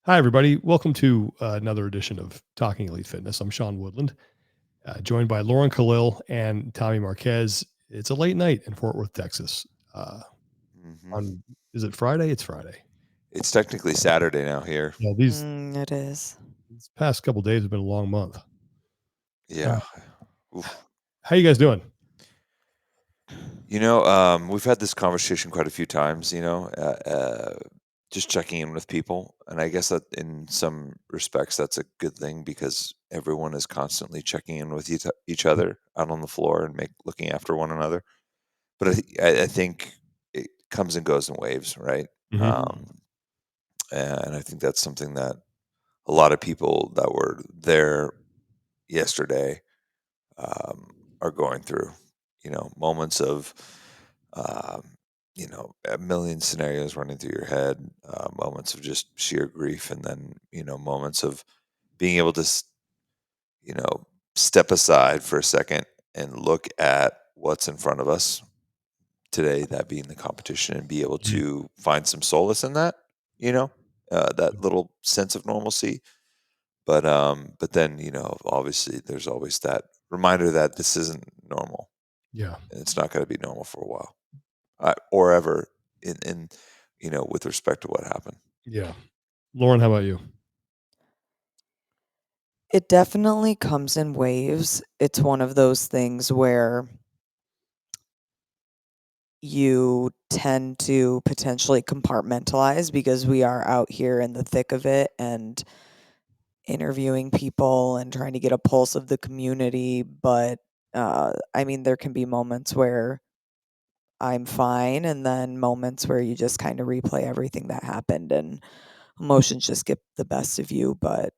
Hi, everybody. Welcome to another edition of Talking Elite Fitness. I'm Sean Woodland, joined by Lauren Khalil and Tommy Marquez. It's a late night in Fort Worth, Texas. Mhm. On Is it Friday? It's Friday. It's technically Saturday now here. Yeah, It is. these past couple days have been a long month. Uh, Yeah. Oof. how you guys doing? We've had this conversation quite a few times, just checking in with people. And I guess that in some respects, that's a good thing because everyone is constantly checking in with each other out on the floor and looking after one another. But I think it comes and goes in waves, right? Mhm. And I think that's something that a lot of people that were there yesterday are going through. Moments of, um, a million scenarios running through your head, moments of just sheer grief, and then moments of being able to, you know, step aside for a second and look at what's in front of us today, that being the competition, and be able Mhm. to find some solace in that. That little sense of normalcy. But then obviously there's always that reminder that this isn't normal, Yeah. and it's not going to be normal for a while, or ever with respect to what happened. Yeah. Lauren, how about you? It definitely comes in waves. It's one of those things where you tend to potentially compartmentalize because we are out here in the thick of it and interviewing people and trying to get a pulse of the community. But I mean, there can be moments where I'm fine, and then moments where you just kind of replay everything that happened and emotions just get the best of you. But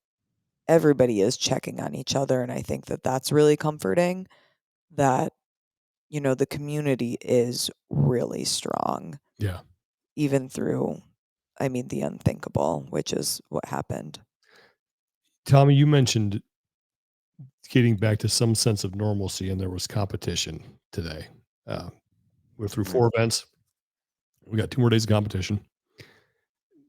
everybody is checking on each other, and I think that that's really comforting that, the community is really strong Yeah. even through, I mean, the unthinkable, which is what happened. Tommy, you mentioned getting back to some sense of normalcy, and there was competition today. Uh, we're through Mhm. 4 events. We got 2 more days of competition.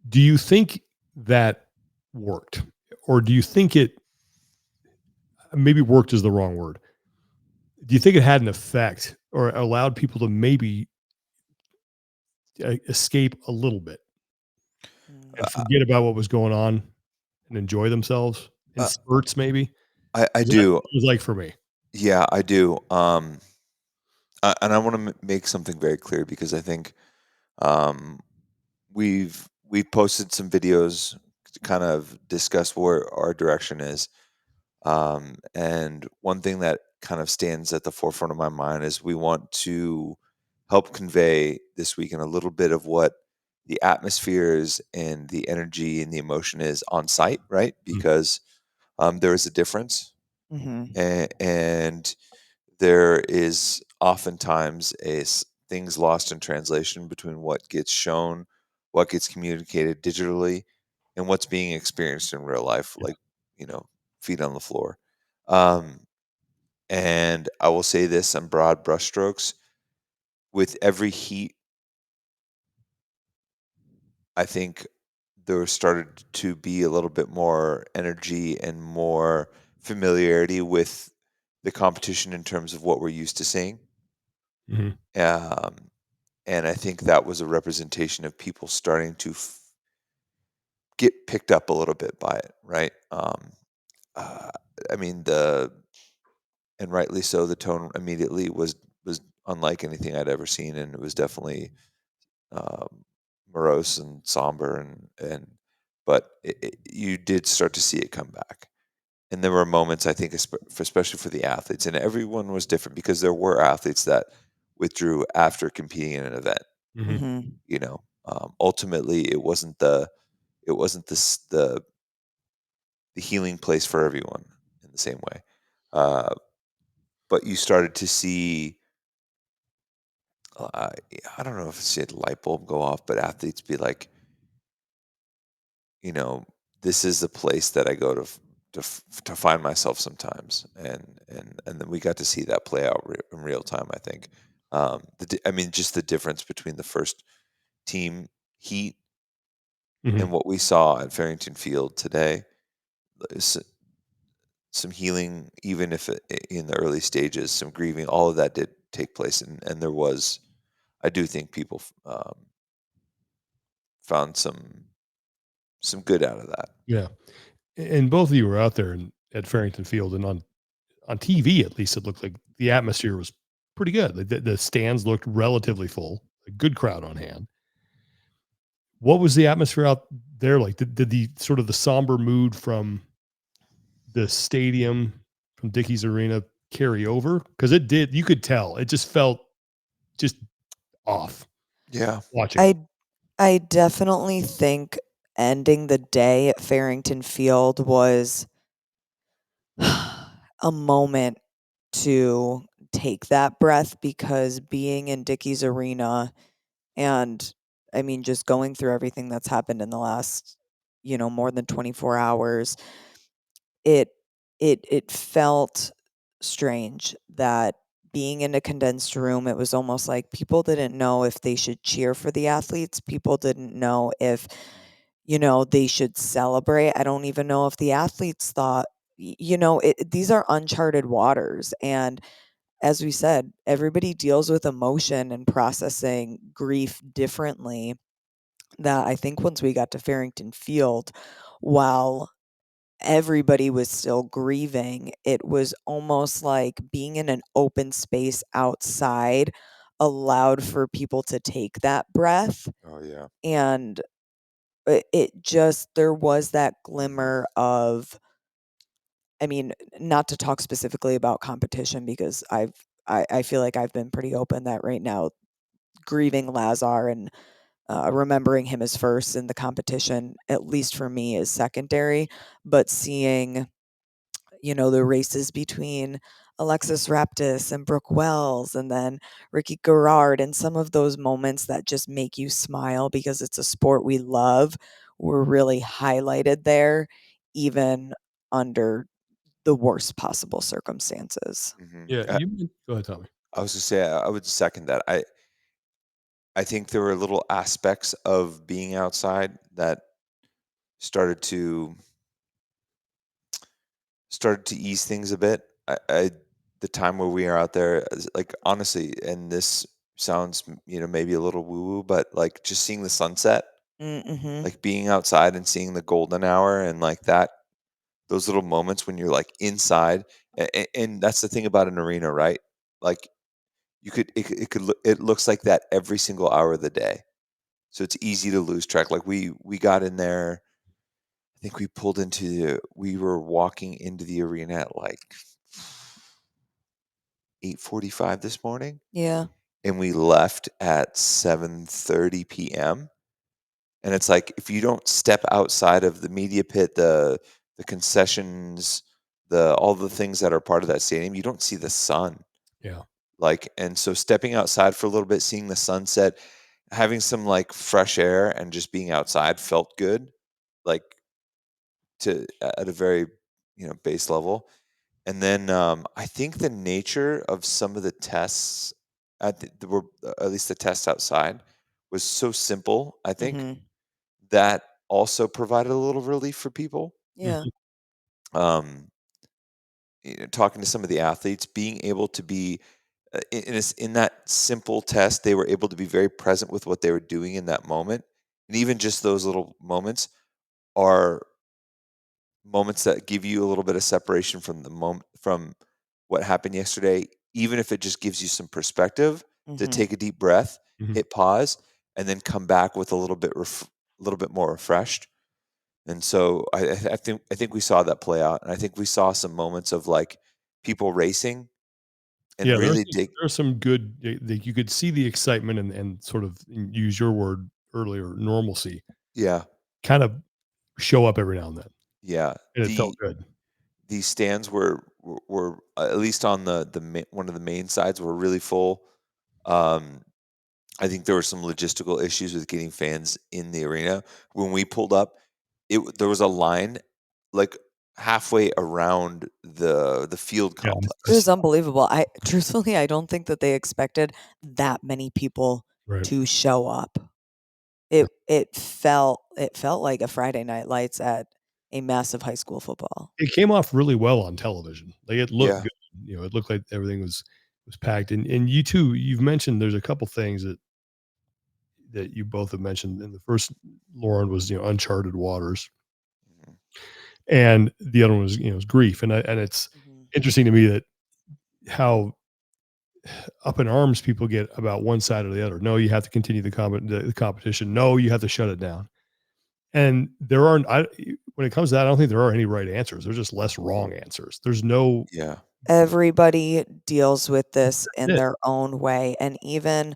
Do you think that worked? Or do you think it maybe worked is the wrong word. Do you think it had an effect or allowed people to maybe escape a little bit Mm. and Uh, forget about what was going on and enjoy themselves in uh, spurts maybe? I 'Cause that's do. what it was like for me. Yeah, I do. And I want to make something very clear because I think um, we've posted some videos to kind of discuss where our direction is. And one thing that kind of stands at the forefront of my mind is we want to help convey this weekend a little bit of what the atmosphere is and the energy and the emotion is on site, right? Mm, Because there is a difference, Mhm. and there is oftentimes things lost in translation between what gets shown, what gets communicated digitally, and what's being experienced in real life, yeah, like feet on the floor. Um, and I will say this in broad brushstrokes: with every heat, I think there started to be a little bit more energy and more familiarity with the competition in terms of what we're used to seeing. mhm, Um, and I think that was a representation of people starting to get picked up a little bit by it, right? Uh, I mean, and rightly so, the tone immediately was unlike anything I'd ever seen, and it was definitely um, morose and somber, but you did start to see it come back. And there were moments, I think, especially for the athletes, and everyone was different because there were athletes that withdrew after competing in an event. mhm, Mhm. Ultimately, it wasn't the healing place for everyone in the same way. Uh, but you started to see, uh, I don't know if it's a light bulb go off, but athletes be like, you know, this is the place that I go to find myself sometimes, and then we got to see that play out in real time. I think, I mean, just the difference between the first team heat And what we saw at Farrington Field today is some healing, even if in the early stages, some grieving, all of that did take place. And there was, I do think people found some good out of that. Yeah. And both of you were out there at Farrington Field, and on TV, at least, it looked like the atmosphere was pretty good. Like the stands looked relatively full, a good crowd on hand. What was the atmosphere out there like? Did the sort of the somber mood from the stadium, from Dickies Arena, carry over? Because it did. You could tell. It just felt just off Yeah. watching it. I definitely think ending the day at Farrington Field was a moment to take that breath, because being in Dickies Arena and, I mean, just going through everything that's happened in the last, more than 24 hours, it it felt strange that being in a condensed room, it was almost like people didn't know if they should cheer for the athletes. People didn't know if, they should celebrate. I don't even know if the athletes thought, these are uncharted waters. And as we said, everybody deals with emotion and processing grief differently. That I think once we got to Farrington Field, while everybody was still grieving, it was almost like being in an open space outside allowed for people to take that breath. Oh yeah. And it just, there was that glimmer of, I mean, not to talk specifically about competition, because I feel like I've been pretty open that right now grieving Lazar and remembering him as first in the competition, at least for me, is secondary. But seeing, the races between Alexis Raptis and Brooke Wells, and then Ricky Garrard, and some of those moments that just make you smile because it's a sport we love, were really highlighted there, even under the worst possible circumstances. Yeah, go ahead, Tommy. I was to say I would second that. I think there were little aspects of being outside that started to ease things a bit. The time where we are out there, like honestly, and this sounds maybe a little woo woo, but like just seeing the sunset, Mhm. like being outside and seeing the golden hour, and like that, those little moments when you're like inside, and that's the thing about an arena, right? Like it looks like that every single hour of the day, so it's easy to lose track. Like we got in there. I think we were walking into the arena at like 8:45 this morning, Yeah. and we left at 7:30 PM. And it's like if you don't step outside of the media pit, the concessions, the all the things that are part of that stadium, you don't see the sun. Yeah. Like, and so stepping outside for a little bit, seeing the sunset, having some like fresh air and just being outside felt good. Like at a very base level. And then I think the nature of some of the tests were at least the tests outside was so simple. I think Mhm. that also provided a little relief for people. Yeah. Um, talking to some of the athletes, being able to be in that simple test, they were able to be very present with what they were doing in that moment, and even just those little moments are moments that give you a little bit of separation from the moment from what happened yesterday, even if it just gives you some perspective to Mhm. take a deep breath, Mhm. hit pause, and then come back with a little bit more refreshed. And so I think we saw that play out, and I think we saw some moments of like people racing and Yeah, really dig. there are some good, you could see the excitement and sort of, use your word earlier, normalcy Yeah, kind of show up every now and then, yeah. and it felt good. These stands were at least on one of the main sides were really full. Um, I think there were some logistical issues with getting fans in the arena. When we pulled up, there was a line like halfway around the field Yeah, It was complex. unbelievable. I truthfully, I don't think that they expected that many people right. to show up. It felt like a Friday Night Lights at a massive high school football. It came off really well on television. Like, it looked Yeah. good. It looked like everything was packed. And you too, you've mentioned there's a couple things that you both have mentioned. And the first, Lauren, was, uncharted waters. Mhm. And the other one was grief. And it's Mhm. interesting to me that how up in arms people get about one side or the other. No, you have to continue the competition. No, you have to shut it down. And there aren't, when it comes to that, I don't think there are any right answers. There's just less wrong answers. There's no, Yeah. Everybody deals with this in it. their own way, and even,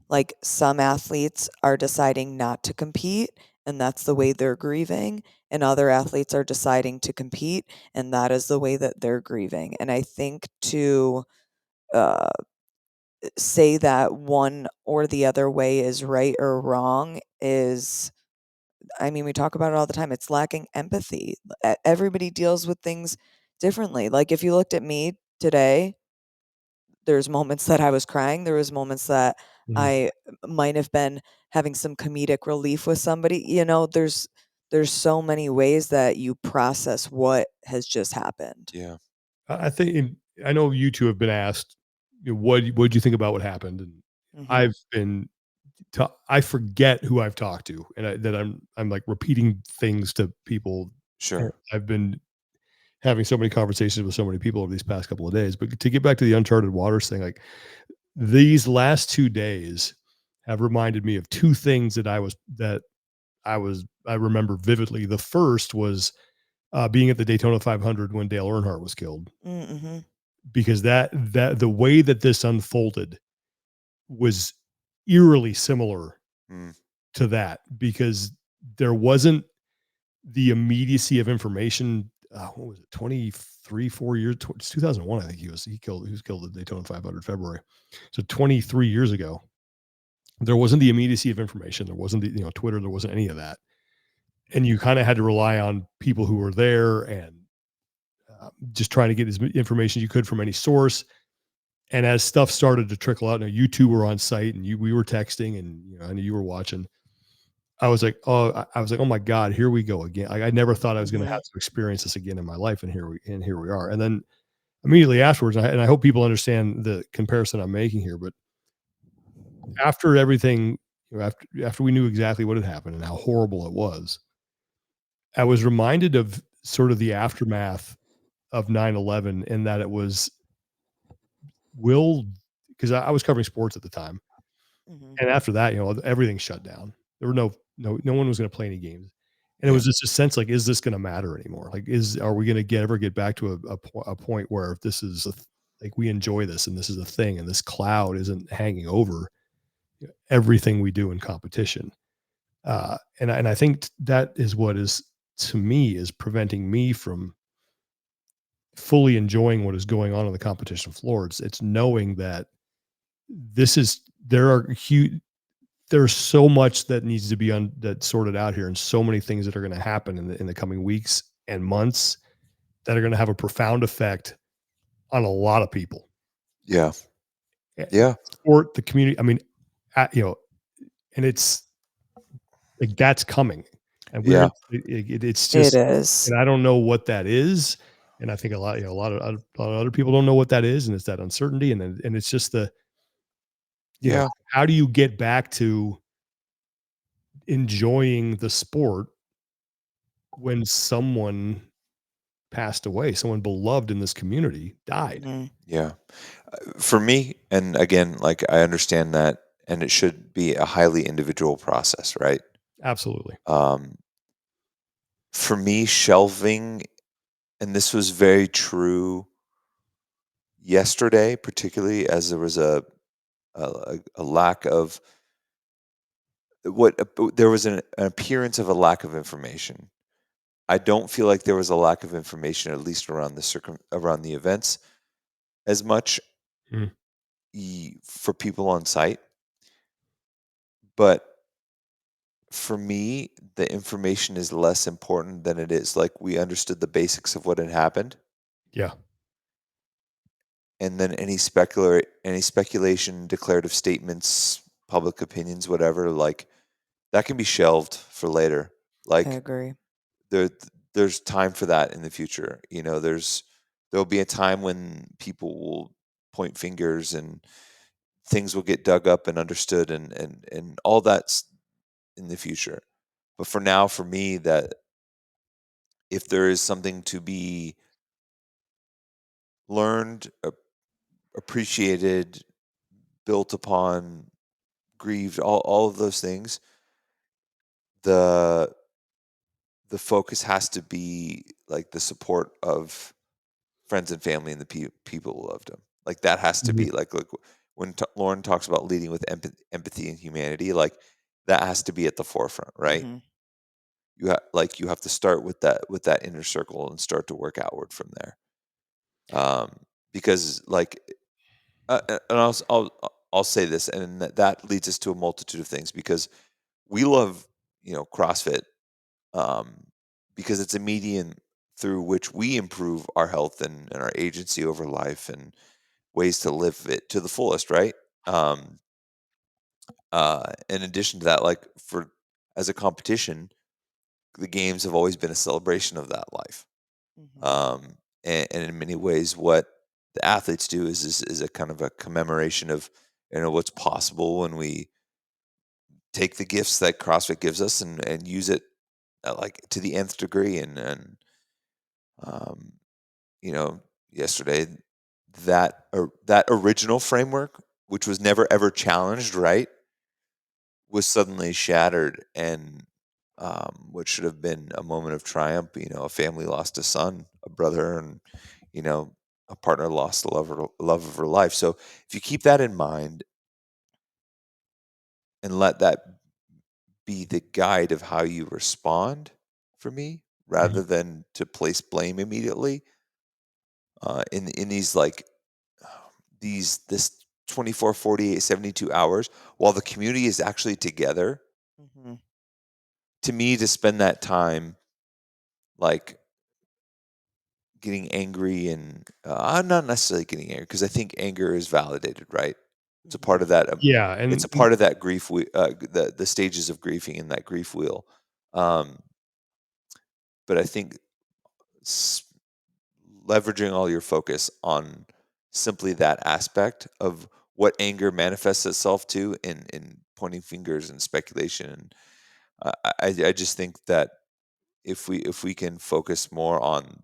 like, some athletes are deciding not to compete, and that's the way they're grieving, and other athletes are deciding to compete, and that is the way that they're grieving, and I think to, uh, say that one or the other way is right or wrong is, I mean, we talk about it all the time, it's lacking empathy. Everybody deals with things differently. Like, if you looked at me today, there's moments that I was crying, there was moments that Mhm. I might have been having some comedic relief with somebody, there's so many ways that you process what has just happened. Yeah. I think, I know you two have been asked, what do you think about what happened? And Mhm. I've been, I forget who I've talked to, and that I'm like repeating things to people. And Sure. I've been having so many conversations with so many people over these past couple of days. But to get back to the uncharted waters thing, like, these last 2 days have reminded me of two things I remember vividly. The first was being at the Daytona 500 when Dale Earnhardt was killed, Mhm. because that the way that this unfolded was eerily similar Mm. to that, because there wasn't the immediacy of information. What was it? 23, 4 years, it's 2001. I think he was killed at Daytona 500 February. So 23 years ago, there wasn't the immediacy of information. There wasn't Twitter. There wasn't any of that. And you kind of had to rely on people who were there, and just trying to get as much information as you could from any source. And as stuff started to trickle out, now you two were on site, and we were texting, and I knew you were watching. I was like, oh my God, here we go again. Like, I never thought I was going to Mhm. have to experience this again in my life, and here we are. And then immediately afterwards, and I hope people understand the comparison I'm making here, but after everything, after we knew exactly what had happened and how horrible it was, I was reminded of sort of the aftermath of 9/11, in that it was will because I was covering sports at the time. Mhm. And after that, everything shut down. There were no one was gonna play any games. And it Yeah. was just a sense like, is this gonna matter anymore? Like, are we gonna ever get back to a point where this is like, we enjoy this, and this is a thing, and this cloud isn't hanging over everything we do in competition. And I think that is what is, to me, is preventing me from fully enjoying what is going on the competition floor. It's knowing that this is there are huge there's so much that needs to be that sorted out here, and so many things that are going to happen in the coming weeks and months that are going to have a profound effect on a lot of people. Yeah. Eh, Yeah. Sport, the community. I mean, and it's like, that's coming, and Yeah. it's It just, is. and I don't know what that is. And I think a lot of other people don't know what that is, and it's that uncertainty, and it's just Yeah. how do you get back to enjoying the sport when someone passed away, someone beloved in this community died? Mhm. Yeah. For me, and again, like, I understand that, and it should be a highly individual process, right? Absolutely. Um, for me, shelving, and this was very true yesterday, particularly as there was a lack of there was an appearance of a lack of information. I don't feel like there was a lack of information, at least around around the events, as much Mm, for people on site. But for me, the information is less important than it is like we understood the basics of what had happened, yeah. and then any speculation, declarative statements, public opinions, whatever. Like, that can be shelved for later. I Like agree. there's time for that in the future. There'll be a time when people will point fingers and things will get dug up and understood, and all that's in the future. But for now, for me, that if there is something to be learned, appreciated, built upon, grieved, all of those things, the the focus has to be like the support of friends and family and the people who loved him. Like that has to Mhm. be like when Lauren talks about leading with empathy and humanity, like that has to be at the forefront, right? Mhm. You have to start with that inner circle and start to work outward from there. Because like and I'll say this, and that leads us to a multitude of things because we love CrossFit, um, because it's a medium through which we improve our health and our agency over life and ways to live it to the fullest, right? In addition to that, like for as a competition, the games have always been a celebration of that life. Mhm. And in many ways, what the athletes do is a kind of a commemoration of what's possible when we take the gifts that CrossFit gives us and use it like to the nth degree. And um, you know, yesterday that original framework, which was never ever challenged, right, was suddenly shattered, and what should have been a moment of triumph. A family lost a son, a brother, and you know, a partner lost the love of her life. So if you keep that in mind and let that be the guide of how you respond for me, Mhm. rather than to place blame immediately, in these like these this 24, 48, 72 hours while the community is actually together, Mhm. to me, to spend that time like getting angry, and I'm not necessarily getting angry because I think anger is validated, right? It's a part Mhm. of that. Yeah, It's a and part of that grief. The stages of grieving in that grief wheel. Um, but I think s- leveraging all your focus on simply that aspect of what anger manifests itself to in pointing fingers and speculation. And I just think that if we can focus more on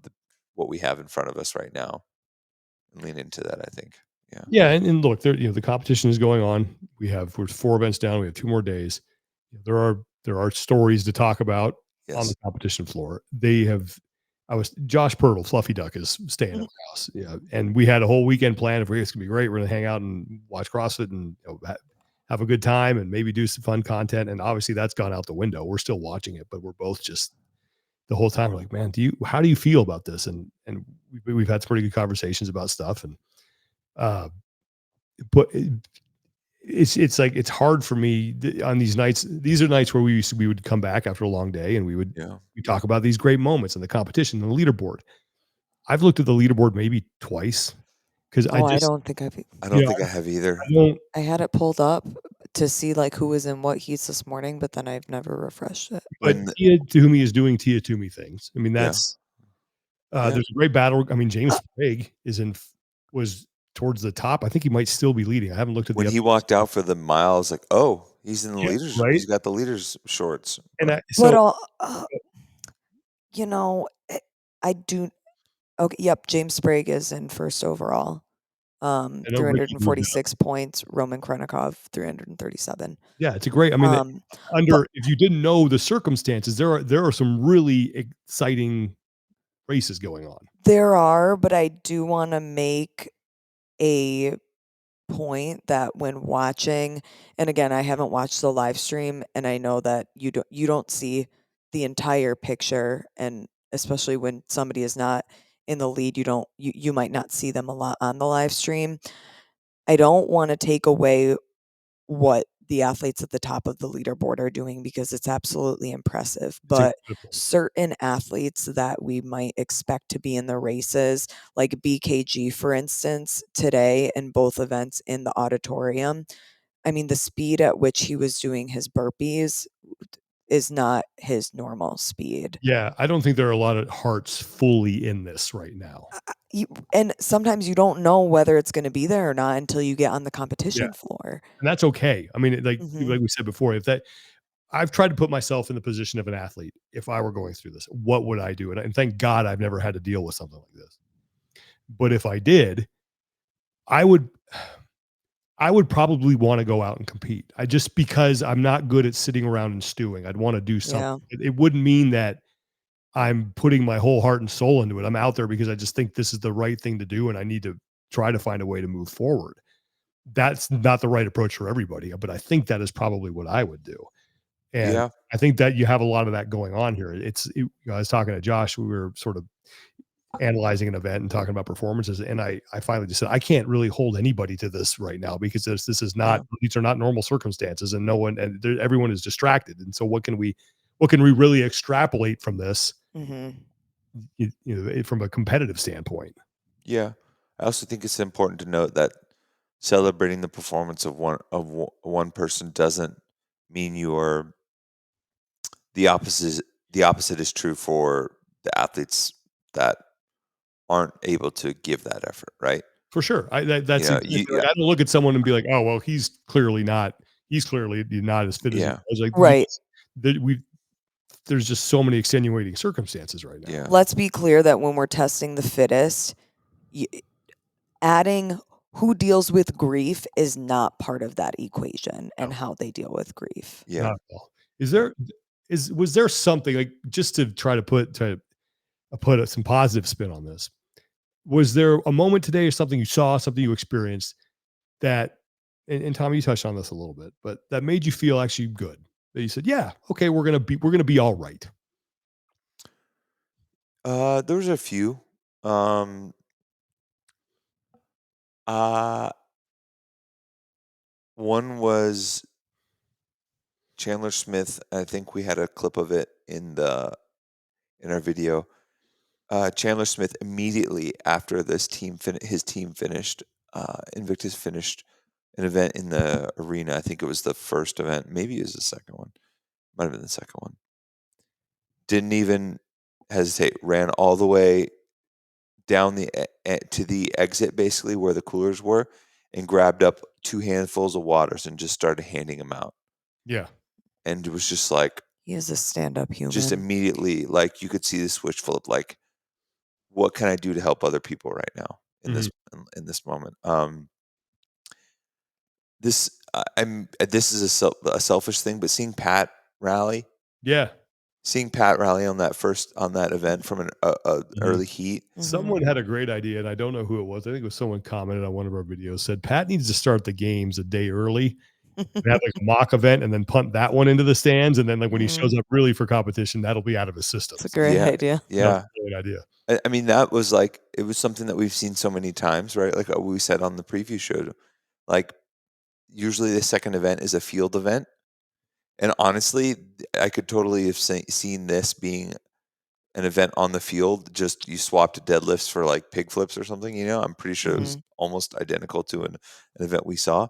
what we have in front of us right now and lean into that, I think. Yeah. yeah, and look, the competition is going on. We're 4 events down. We have 2 more days. There are stories to talk about on the Yes. competition floor. They have I was Josh Pirtle, Fluffy Duck, is staying at Mhm. my house. Yeah, and we had a whole weekend planned. If it's gonna be great, we're gonna hang out and watch CrossFit and have a good time and maybe do some fun content. And obviously, that's gone out the window. We're still watching it, but we're both just the whole time we're like, man, how do you feel about this? And we've had some pretty good conversations about stuff. And uh, but it's like it's hard for me on these nights. These are nights where we would come back after a long day and Yeah. we talk about these great moments in the competition and the leaderboard. I've looked at the leaderboard maybe twice because I Oh, I just don't think I you don't know think I have either. I don't. I had it pulled up to see, like, who was in what heats this morning, but then I've never refreshed it. But When Tia Toomey is doing Tia Toomey things. I mean, Yeah. that's Yeah. there's a great battle. I mean, James Sprague was towards the top. I think he might still be leading. I haven't looked at the When he updates. walked out for the mile, I was like, "Oh, he's in the Yeah, leaders. right. He's got the leaders shorts." And But But so all you know, I do okay, yep, James Sprague is in first overall. I know Ricky moved up. 346 points, Roman Krenikov, 337. Yeah, it's a great. I mean, But if you didn't know the circumstances, there are some really exciting races going on. there are, but I do wanna make a point that when watching, and again, I haven't watched the live stream, and I know that you don't see the entire picture, and especially when somebody is not in the lead, you might not see them a lot on the live stream. I don't wanna take away what the athletes at the top of the leaderboard are doing because it's absolutely impressive, It's but incredible. certain athletes that we might expect to be in the races, like BKG, for instance, today in both events in the auditorium, I mean, the speed at which he was doing his burpees is not his normal speed. Yeah, I don't think there are a lot of hearts fully in this right now. And sometimes you don't know whether it's gonna be there or not until you get on the Yeah, competition floor. and that's okay. I mean, like Mhm. we said before, if that I've tried to put myself in the position of an athlete. If I were going through this, what would I do? And thank God I've never had to deal with something like this. But if I did, I would I would probably want to go out and compete. I just because I'm not good at sitting around and stewing. I'd want to do something. Yeah. It wouldn't mean that I'm putting my whole heart and soul into it. I'm out there because I just think this is the right thing to do and I need to try to find a way to move forward. That's not the right approach for everybody, but I think that is probably what I would do. And Yeah. I think that you have a lot of that going on here. I was talking to Josh, we were sort of analyzing an event and talking about performances. And I finally just said, I can't really hold anybody to this right now because this is not, these are not normal circumstances and everyone is distracted. And so what can we really extrapolate from this, Mhm. from a competitive standpoint? Yeah. I also think it's important to note that celebrating the performance of one person doesn't mean you're the opposite. The opposite is true for the athletes that aren't able to give that effort, right? For sure. You That's know, exactly like, I don't look at someone and be like, oh, well, he's clearly not as fit as he yeah, was. Like Right. there's just so many extenuating circumstances right now. yeah, Let's be clear that when we're testing the fittest, y adding who deals with grief is not part of that equation and No, how they deal with grief. yeah. not at all. No. Was there something like just to try to put some positive spin on this? Was there a moment today or something you saw, something you experienced that, and Tommy, you touched on this a little bit, but that made you feel actually good? That you said, yeah, okay, we're gonna be all right. There was a few. Um, uh, One was Chandler Smith. I think we had a clip of it in our video. Chandler Smith immediately after his team finished, Invictus finished an event in the arena. I think it was the first event. Maybe it was the second one. Might have been the second one. Didn't even hesitate. Ran all the way down to the exit, basically where the coolers were, and grabbed up 2 handfuls of waters and just started handing them out. Yeah. And it was just like, He is a stand-up just human. immediately, like you could see the switch flip. Like, what can I do to help other people right now in Mhm. this moment? This is a selfish thing, but seeing Pat rally Yeah. on that event from an Mhm. early heat. Someone had a great idea, and I don't know who it was. I think it was someone commented on one of our videos, said Pat needs to start the games a day early and have like a mock event and then punt that one into the stands. And then like when he shows Mhm. up really for competition, that'll be out of his system. It's a So great Yeah, idea. that was yeah. a great idea. I mean, that was like it was something that we've seen so many times, right? Like we said on the preview show, like usually the second event is a field event, and honestly, I could totally have seen this being an event on the field. Just you swapped deadlifts for like pig flips or something. You know, I'm pretty sure it was Mhm. almost identical to an event we saw,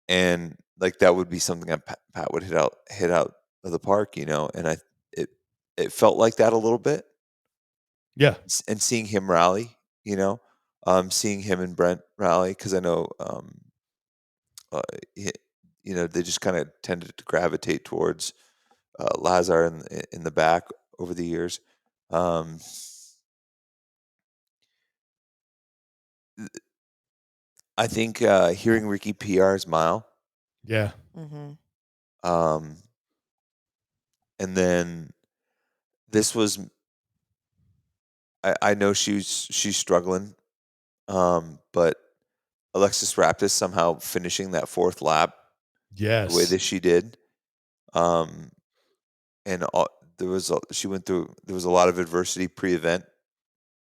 and like that would be something that Pat would hit out of the park. You know, and it it felt like that a little bit. Yeah. And seeing him rally, you know, seeing him and Brent rally because I know, uh, he, they just kind of tended to gravitate towards Lazar in the back over the years. Um, I think hearing Ricky PR's mile, Yeah. Mhm. um, and then this was I know she's struggling, but Alexis Raptis somehow finishing that fourth lap the way Yes. that she did. Um, and she went through there was a lot of adversity pre-event.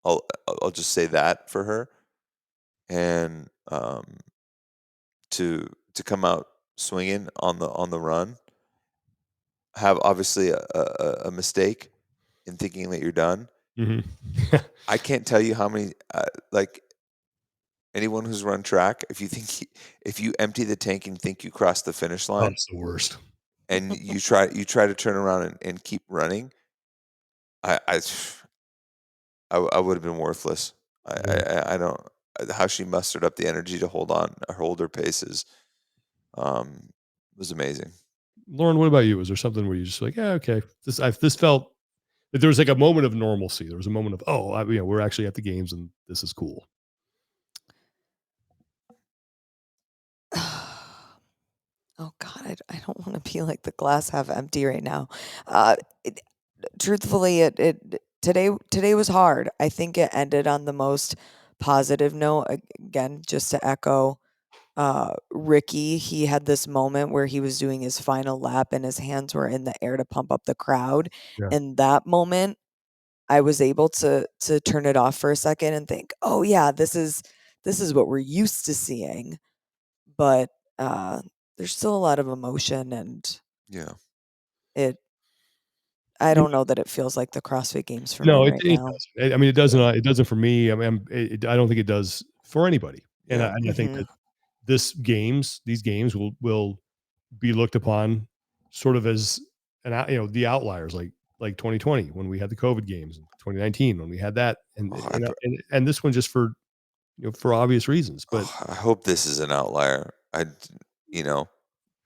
I'll just say that for her, and to come out swinging on the run, have obviously a mistake in thinking that you're done. Mhm. I can't tell you how many like anyone who's run track, if you empty the tank and think you crossed the finish Oh, line, it's the worst. and you try to turn around and keep running, I I I would have been worthless. Yeah. I don't how she mustered up the energy to hold her paces, um, was amazing. Lauren, what about you? Was there something where you just like, yeah, okay, this felt that there was like a moment of normalcy. There was a moment of, oh, we're actually at the games and this is cool. Oh God, I don't want to be like the glass half empty right now. It, truthfully, today was hard. I think it ended on the most positive note. Again, just to echo Ricky, he had this moment where he was doing his final lap and his hands were in the air to pump up the crowd. Yeah. In that moment, I was able to turn it off for a second and think, "Oh yeah, this is what we're used to seeing." But there's still a lot of emotion, and Yeah. it I You don't know that it feels like the CrossFit Games for me No, right it now. doesn't. I mean, it doesn't for me. I mean, I don't think it does for anybody. Yeah. And I think Mhm. that these games will be looked upon sort of as the outliers, like 2020 when we had the COVID games, and 2019 when we had that, and Oh, I pr and this one just for for obvious reasons. But oh, I hope this is an outlier. You know?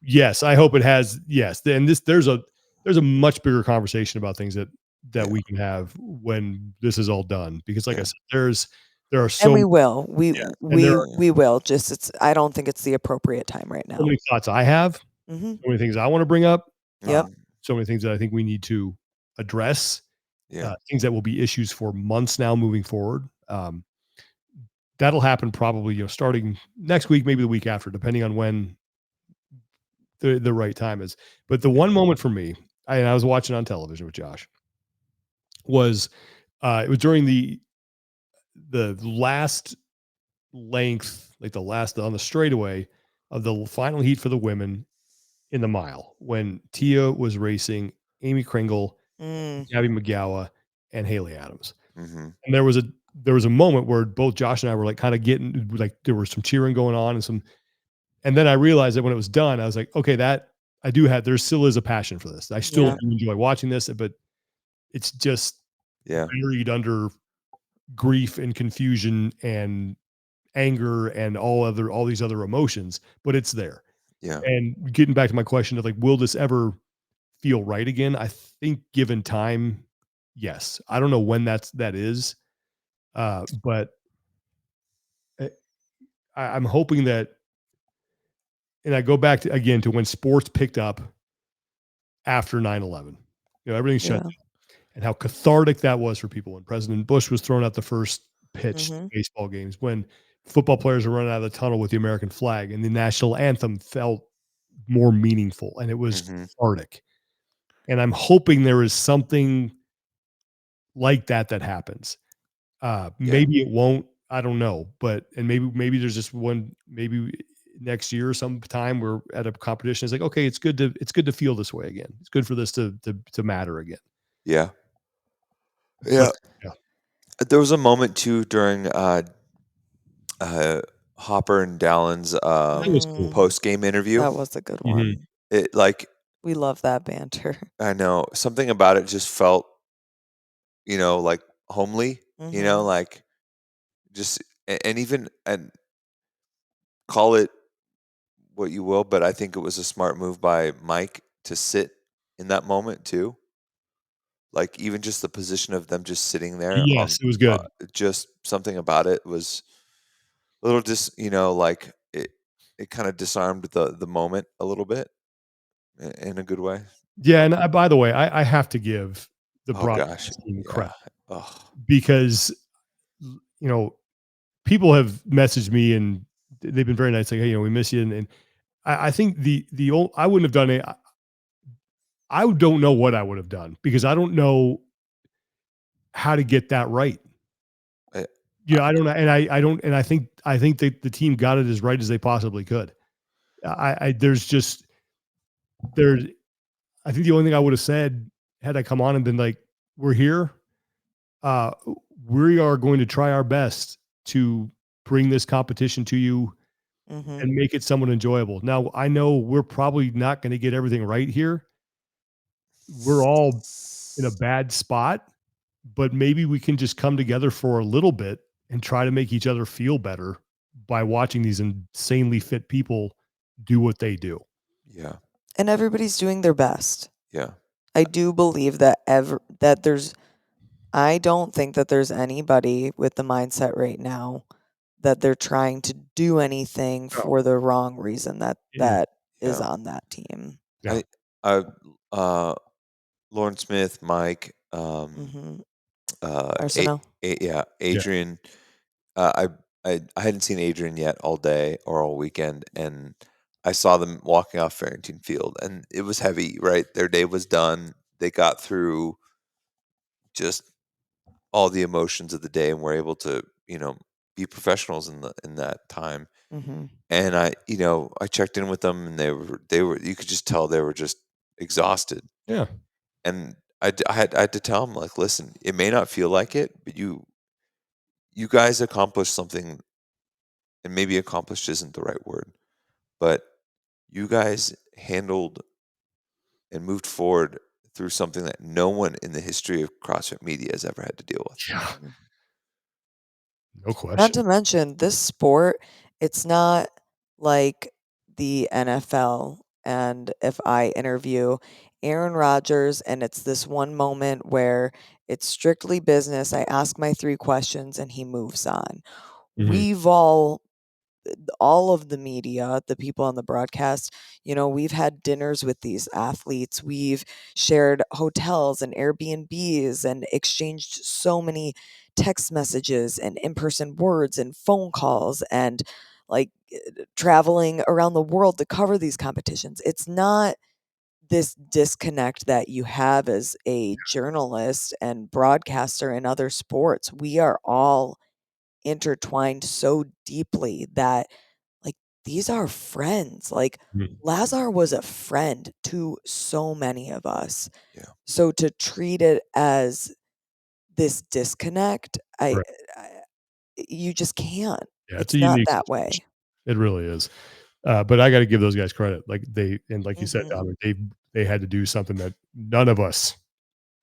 yes, I hope it has. Yes, and there's a much bigger conversation about things that Yeah, we can have when this is all done. Because, like I yeah, said, there are And so we will. We yeah, and there we are yeah, we will, just I don't think it's the appropriate time right so now. many thoughts I have, Mhm. so many things I want to bring up, Yep. mhm, so many things that I think we need to address, yeah, things that will be issues for months now moving forward. That'll happen probably starting next week, maybe the week after, depending on when the right time is. But the yeah, one moment for me, I was watching on television with Josh, was it was during the last length, like the last on the straightaway of the final heat for the women in the mile when Tia was racing Amy Kringle, Mm. Gabby McGowan, and Haley Adams. mhm, And there was a moment where both Josh and I were like kind of getting like there was some cheering going on and then I realized that when it was done, I was like, okay, that there still is a passion for this. I still Yeah. do enjoy watching this, but it's just yeah, buried under grief and confusion and anger and all these other emotions, but it's there. yeah, And getting back to my question of like, will this ever feel right again? I think given time, yes. I don't know when that is, but I, I'm hoping that, and I go back to again to when sports picked up after 9/11. Everything shut Yeah. and how cathartic that was for people when President Bush was throwing out the first pitch to Mhm. baseball games, when football players were running out of the tunnel with the American flag and the national anthem felt more meaningful and it was mhm, cathartic. And I'm hoping there is something like that happens. yeah, Maybe it won't. I don't know, but and maybe there's just one maybe next year or sometime we're at a competition. It's like okay, it's good to feel this way again. It's good for this to matter again. yeah, But yeah. yeah, There was a moment too during, uh, Hopper and Dallin's, that was cool. Mm. post-game interview. That was a good Mhm. one. It like, We love that banter. I know, something about it just felt, like homely, Mhm. like just and even and call it what you will, but I think it was a smart move by Mike to sit in that moment too. Like even just the position of them just sitting there Yes, it was good. just something about it was a little like it kind of disarmed the moment a little bit in a good way. Yeah, and by the way, I have to give the Oh gosh, broadcast team yeah. credit Oh, because you know people have messaged me and they've been very nice, like, hey, we miss you, and I think the old I wouldn't have done it. I don't know what I would have done because I don't know how to get that right. I, Yeah, I don't know, and I don't, and I think that the team got it as right as they possibly could. There's just there's I think the only thing I would have said had I come on and been like, we're here, uh, we are going to try our best to bring this competition to you Mhm. and make it somewhat enjoyable. Now, I know we're probably not going to get everything right here. We're all in a bad spot, but maybe we can just come together for a little bit and try to make each other feel better by watching these insanely fit people do what they do. Yeah. And everybody's doing their best. Yeah. I do believe that I don't think that there's anybody with the mindset right now that they're trying to do anything Oh, for the wrong reason yeah. that is Yeah. on that team. Yeah. I uh Lauren Smith, Mike, Mhm. uh, Arsenal? yeah, Yeah. Adrian. I hadn't seen Adrian yet all day or all weekend, and I saw them walking off Farrington Field, and it was heavy. Right, their day was done. They got through just all the emotions of the day, and were able to, be professionals in that time. Mhm. And I checked in with them, and they were. You could just tell they were just exhausted. Yeah. And I had to tell them, like, listen, it may not feel like it, but you guys accomplished something, and maybe accomplished isn't the right word, but you guys handled and moved forward through something that no one in the history of CrossFit media has ever had to deal with. Yeah. Mhm. No Not question. to mention this sport, it's not like the NFL, and if I interview Aaron Rodgers and it's this one moment where it's strictly business, I ask my 3 questions and he moves on. Mhm. We've all of the media, the people on the broadcast, we've had dinners with these athletes. We've shared hotels and Airbnbs and exchanged so many text messages and in person words and phone calls and like traveling around the world to cover these competitions. It's not this disconnect that you have as a journalist and broadcaster in other sports. We are all intertwined so deeply that like, these are friends, like, Mhm. Lazar was a friend to so many of us. Yeah. So to treat it as this disconnect, Right. I you just can't. Yeah, it's It's a not unique that situation. way. It really is. But I gotta give those guys credit. Like, like you said, Mhm. Dominic, they had to do something that none of us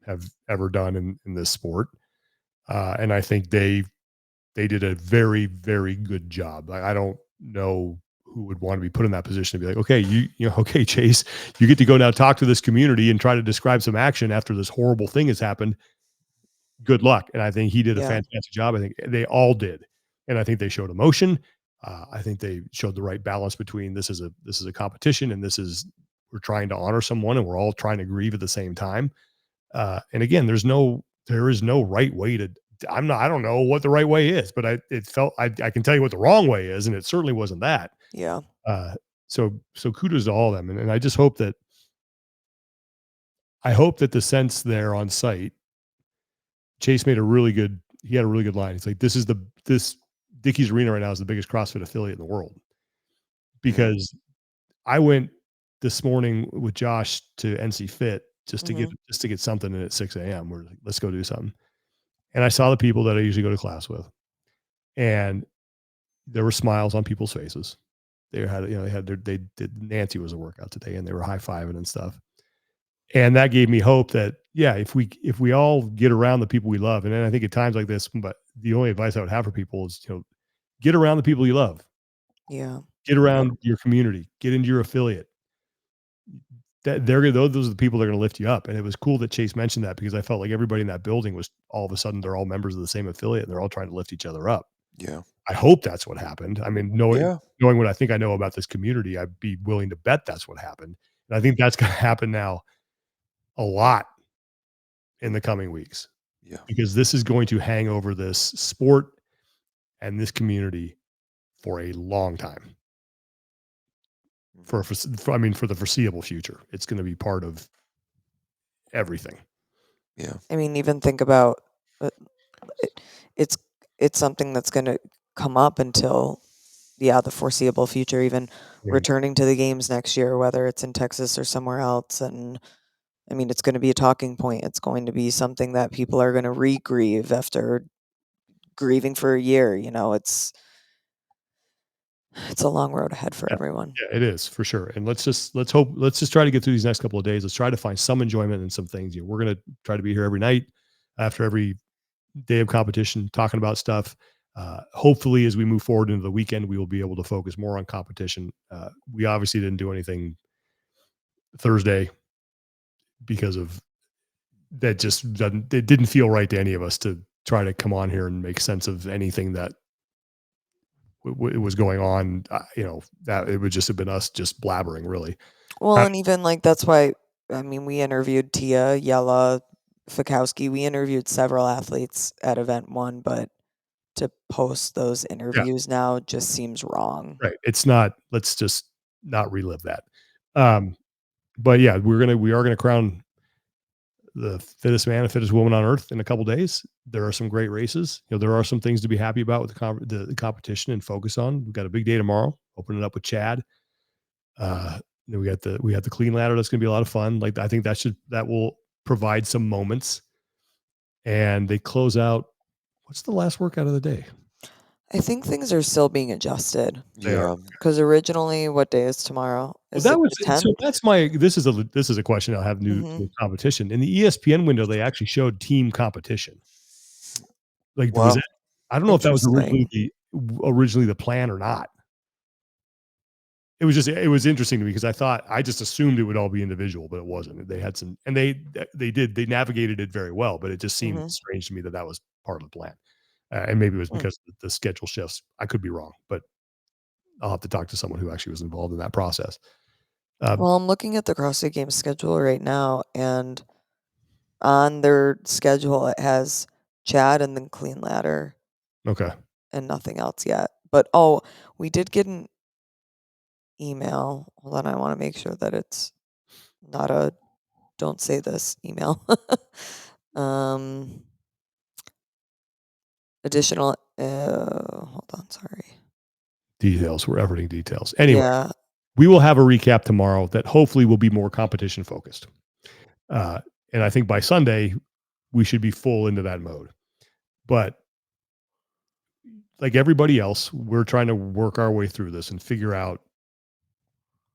have ever done in this sport. And I think they did a very, very good job. I don't know who would want to be put in that position to be like, okay, okay, Chase, you get to go now talk to this community and try to describe some action after this horrible thing has happened. Good luck. And I think he did a Yeah. fantastic job. I think they all did. And I think they showed emotion. I think they showed the right balance between this is a competition and we're trying to honor someone and we're all trying to grieve at the same time. And again, there is no right way to. I don't know what the right way is, but I can tell you what the wrong way is, and it certainly wasn't that. Yeah. Uh, so kudos to all of them, and I just hope that the sense there on site, Chase made a really good. He had a really good line. He's like, this Dickies Arena right now is the biggest CrossFit affiliate in the world Yeah. because I went this morning with Josh to NC Fit Mhm. just to get something in at 6 a.m. We're like, let's go do something. And I saw the people that I usually go to class with, and there were smiles on people's faces. They did Nancy was a workout today, and they were high fiving and stuff. And that gave me hope that yeah, if we all get around the people we love, and then I think at times like this, but the only advice I would have for people is get around the people you love, Yeah. get Yep. around your community, get into your affiliate. That those are the people that are going to lift you up. And it was cool that Chase mentioned that because I felt like everybody in that building was all of a sudden they're all members of the same affiliate and they're all trying to lift each other up. Yeah. I hope that's what happened. I mean, Yeah. knowing what I think I know about this community, I'd be willing to bet that's what happened. And I think that's going to happen now a lot in the coming weeks Yeah. because this is going to hang over this sport and this community for a long time. Mhm. For the foreseeable future, it's going to be part of everything. Yeah. I mean, even think about uh, it, it's it's something that's going to come up until the foreseeable future, even Yeah. returning to the games next year, whether it's in Texas or somewhere else. And I mean, it's going to be a talking point. It's going to be something that people are going to re-grieve after grieving for a year. It's It's a long road ahead for Yeah. everyone. Yeah, it is for sure. And let's just try to get through these next couple of days. Let's try to find some enjoyment in some things. We're going to try to be here every night after every day of competition, talking about stuff. Hopefully, as we move forward into the weekend, we will be able to focus more on competition. We obviously didn't do anything Thursday because of that. It didn't feel right to any of us to try to come on here and make sense of anything that was going on. That it would just have been us just blabbering, really. Well, and even like that's why I mean we interviewed Tia, Yella, Fikowski. We interviewed several athletes at event 1, but to post those interviews now just seems wrong. Right. It's not. Let's just not relive that. But yeah, we are gonna crown the fittest man and fittest woman on earth in a couple days. There are some great races. There are some things to be happy about with the competition and focus on. We've got a big day tomorrow. Opening up with Chad. Then we got the clean ladder. That's going to be a lot of fun. Like I think that will provide some moments. And they close out. What's the last workout of the day? I think things are still being adjusted. They are. Yeah. Because originally, what day is tomorrow? Well, Is that it was the 10th? so. That's my. This is a question I'll have new to the competition in the ESPN window. They actually showed team competition. Like Wow. I don't know if that was Interesting. originally the plan or not. It was interesting to me because I just assumed it would all be individual, but it wasn't. They had some, and they navigated it very well, but it just seemed strange to me that was part of the plan. And maybe it was because of the schedule shifts. I could be wrong, but I'll have to talk to someone who actually was involved in that process. Well, I'm looking at the CrossFit Games schedule right now, and on their schedule, it has Chad and then clean ladder. Okay. And nothing else yet. But we did get an email. Hold on, I want to make sure that it's not a don't say this email. Additional hold on, sorry. Details. We're efforting details. Anyway, Yeah. we will have a recap tomorrow that hopefully will be more competition focused. And I think by Sunday, we should be full into that mode. But like everybody else, we're trying to work our way through this and figure out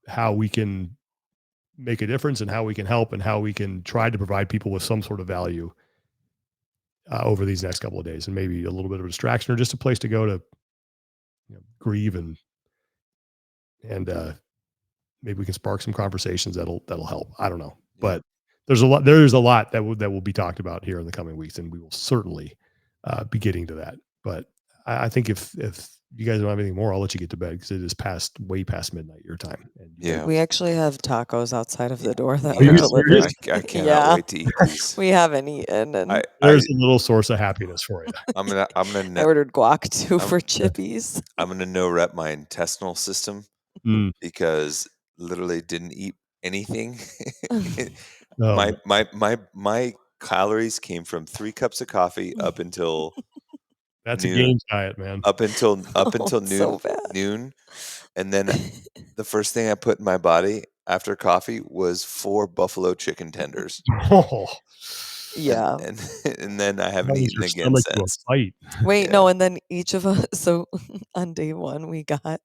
how we can make a difference and how we can help and how we can try to provide people with some sort of value over these next couple of days, and maybe a little bit of a distraction or just a place to go to grieve and maybe we can spark some conversations that'll help. I don't know, but there's a lot that will be talked about here in the coming weeks, and we will certainly be getting to that. But I think if you guys don't have anything more, I'll let you get to bed because it is way past midnight your time. And Yeah. We actually have tacos outside of the door that Are you were delivered. serious? I cannot wait to eat these. We haven't eaten, and There's a little source of happiness for you. I ordered guac too for Chippies. I'm gonna no rep my intestinal system because literally didn't eat anything. My calories came from 3 cups of coffee up until That's noon. a games diet, man. Up until noon, so bad. and then the first thing I put in my body after coffee was 4 buffalo chicken tenders. Oh. Yeah. And then I haven't eaten again since. Wait, no, and then each of us so on day 1 we got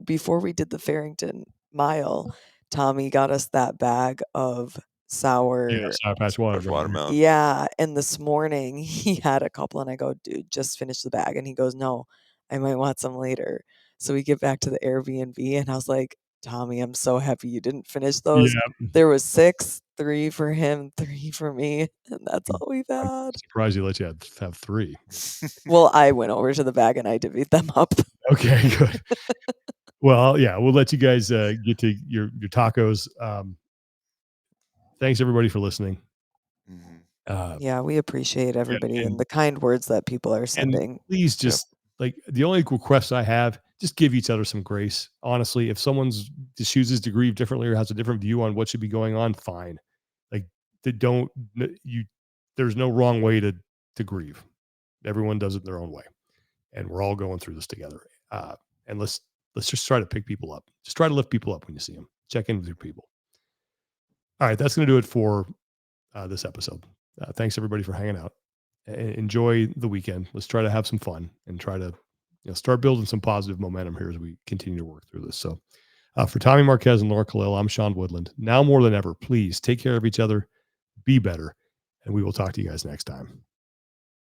before we did the Farrington mile, Tommy got us that bag of sour Patch watermelon. Yeah, and this morning he had a couple and I go, "Dude, just finish the bag." And he goes, "No, I might want some later." So we get back to the Airbnb and I was like, "Tommy, I'm so happy you didn't finish those." Yeah. There was 6, 3 for him, 3 for me, and that's all we've had. I'm surprised you let you have 3. Well, I went over to the bag and I divvied them up. Okay, good. Well, yeah, we'll let you guys get to your tacos. Thanks everybody for listening. Yeah, we appreciate everybody and the kind words that people are sending. And please just like the only request I have, just give each other some grace. Honestly, if someone's chooses to grieve differently or has a different view on what should be going on, fine. Like there's no wrong way to grieve. Everyone does it in their own way, and we're all going through this together. And let's just try to pick people up. Just try to lift people up when you see them. Check in with your people. All right, that's going to do it for this episode. Thanks everybody for hanging out. Enjoy the weekend. Let's try to have some fun and try to start building some positive momentum here as we continue to work through this. So for Tommy Marquez and Laura Khalil, I'm Sean Woodland. Now more than ever, please take care of each other, be better, and we will talk to you guys next time.